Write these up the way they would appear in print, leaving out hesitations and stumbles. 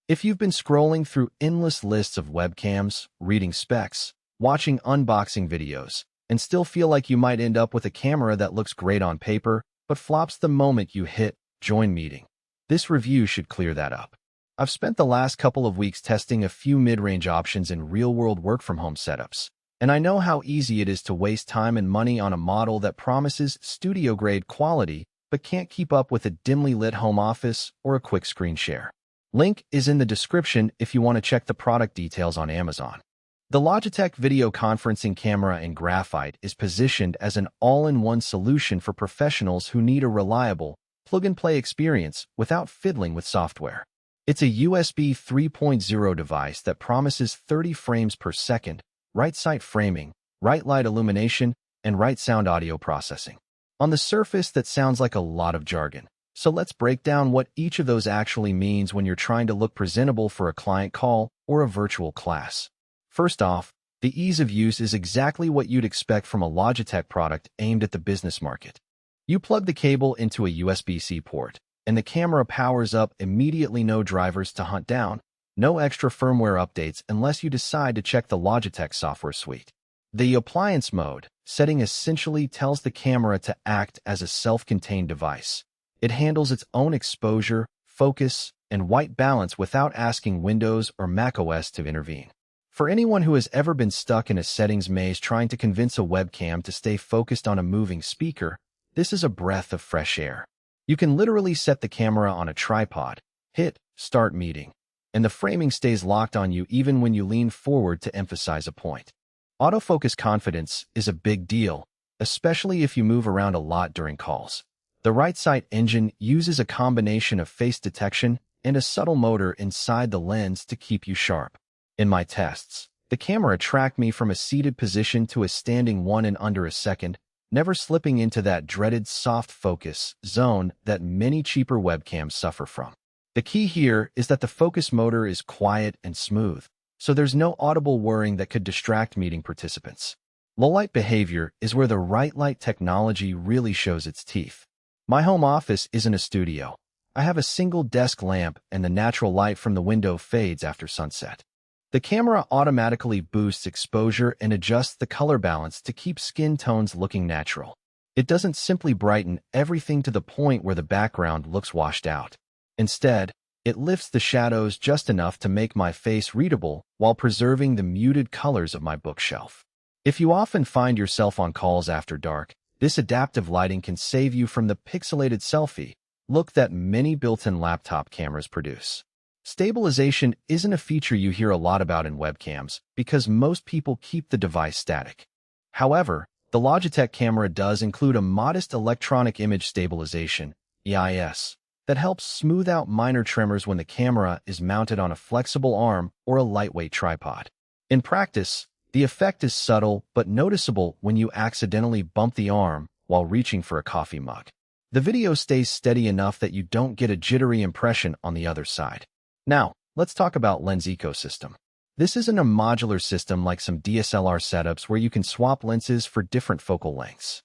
If you've been scrolling through endless lists of webcams, reading specs, watching unboxing videos, and still feel like you might end up with a camera that looks great on paper, but flops the moment you hit Join Meeting, this review should clear that up. I've spent the last couple of weeks testing a few mid-range options in real-world work-from-home setups, and I know how easy it is to waste time and money on a model that promises studio-grade quality but can't keep up with a dimly lit home office or a quick screen share. Link is in the description if you want to check the product details on Amazon. The Logitech video conferencing camera in Graphite is positioned as an all-in-one solution for professionals who need a reliable, plug-and-play experience without fiddling with software. It's a USB 3.0 device that promises 30 frames per second, RightSight framing, RightLight illumination, and RightSound audio processing. On the surface, that sounds like a lot of jargon. So let's break down what each of those actually means when you're trying to look presentable for a client call or a virtual class. First off, the ease of use is exactly what you'd expect from a Logitech product aimed at the business market. You plug the cable into a USB-C port, and the camera powers up immediately. No drivers to hunt down, no extra firmware updates unless you decide to check the Logitech software suite. The Appliance mode setting essentially tells the camera to act as a self-contained device. It handles its own exposure, focus, and white balance without asking Windows or macOS to intervene. For anyone who has ever been stuck in a settings maze trying to convince a webcam to stay focused on a moving speaker, this is a breath of fresh air. You can literally set the camera on a tripod, hit Start Meeting, and the framing stays locked on you even when you lean forward to emphasize a point. Autofocus confidence is a big deal, especially if you move around a lot during calls. The RightSight engine uses a combination of face detection and a subtle motor inside the lens to keep you sharp. In my tests, the camera tracked me from a seated position to a standing one in under a second, never slipping into that dreaded soft focus zone that many cheaper webcams suffer from. The key here is that the focus motor is quiet and smooth, so there's no audible whirring that could distract meeting participants. Low-light behavior is where the RightLight technology really shows its teeth. My home office isn't a studio. I have a single desk lamp and the natural light from the window fades after sunset. The camera automatically boosts exposure and adjusts the color balance to keep skin tones looking natural. It doesn't simply brighten everything to the point where the background looks washed out. Instead, it lifts the shadows just enough to make my face readable while preserving the muted colors of my bookshelf. If you often find yourself on calls after dark, this adaptive lighting can save you from the pixelated selfie look that many built-in laptop cameras produce. Stabilization isn't a feature you hear a lot about in webcams because most people keep the device static. However, the Logitech camera does include a modest electronic image stabilization, EIS, that helps smooth out minor tremors when the camera is mounted on a flexible arm or a lightweight tripod. In practice, the effect is subtle but noticeable when you accidentally bump the arm while reaching for a coffee mug. The video stays steady enough that you don't get a jittery impression on the other side. Now, let's talk about lens ecosystem. This isn't a modular system like some DSLR setups where you can swap lenses for different focal lengths.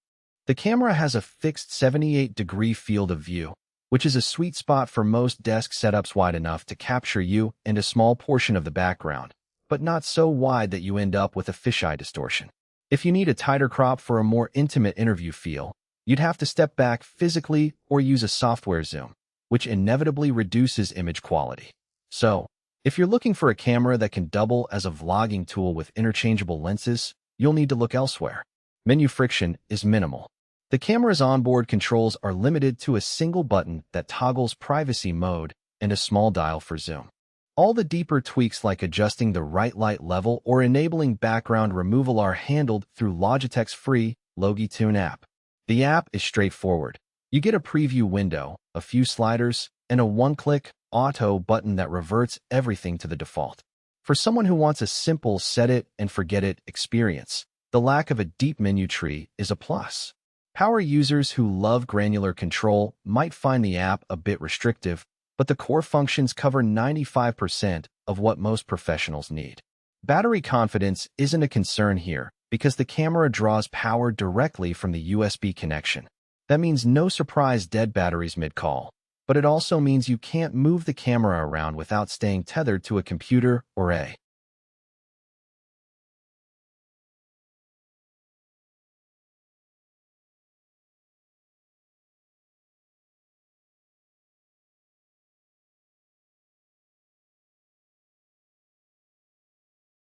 The camera has a fixed 78-degree field of view, which is a sweet spot for most desk setups, wide enough to capture you and a small portion of the background, but not so wide that you end up with a fisheye distortion. If you need a tighter crop for a more intimate interview feel, you'd have to step back physically or use a software zoom, which inevitably reduces image quality. So, if you're looking for a camera that can double as a vlogging tool with interchangeable lenses, you'll need to look elsewhere. Menu friction is minimal. The camera's onboard controls are limited to a single button that toggles privacy mode and a small dial for zoom. All the deeper tweaks like adjusting the RightLight level or enabling background removal are handled through Logitech's free Logitech app. The app is straightforward. You get a preview window, a few sliders, and a one-click auto button that reverts everything to the default. For someone who wants a simple set-it-and-forget-it experience, the lack of a deep menu tree is a plus. Power users who love granular control might find the app a bit restrictive, but the core functions cover 95% of what most professionals need. Battery confidence isn't a concern here because the camera draws power directly from the USB connection. That means no surprise dead batteries mid-call. but it also means you can't move the camera around without staying tethered to a computer or a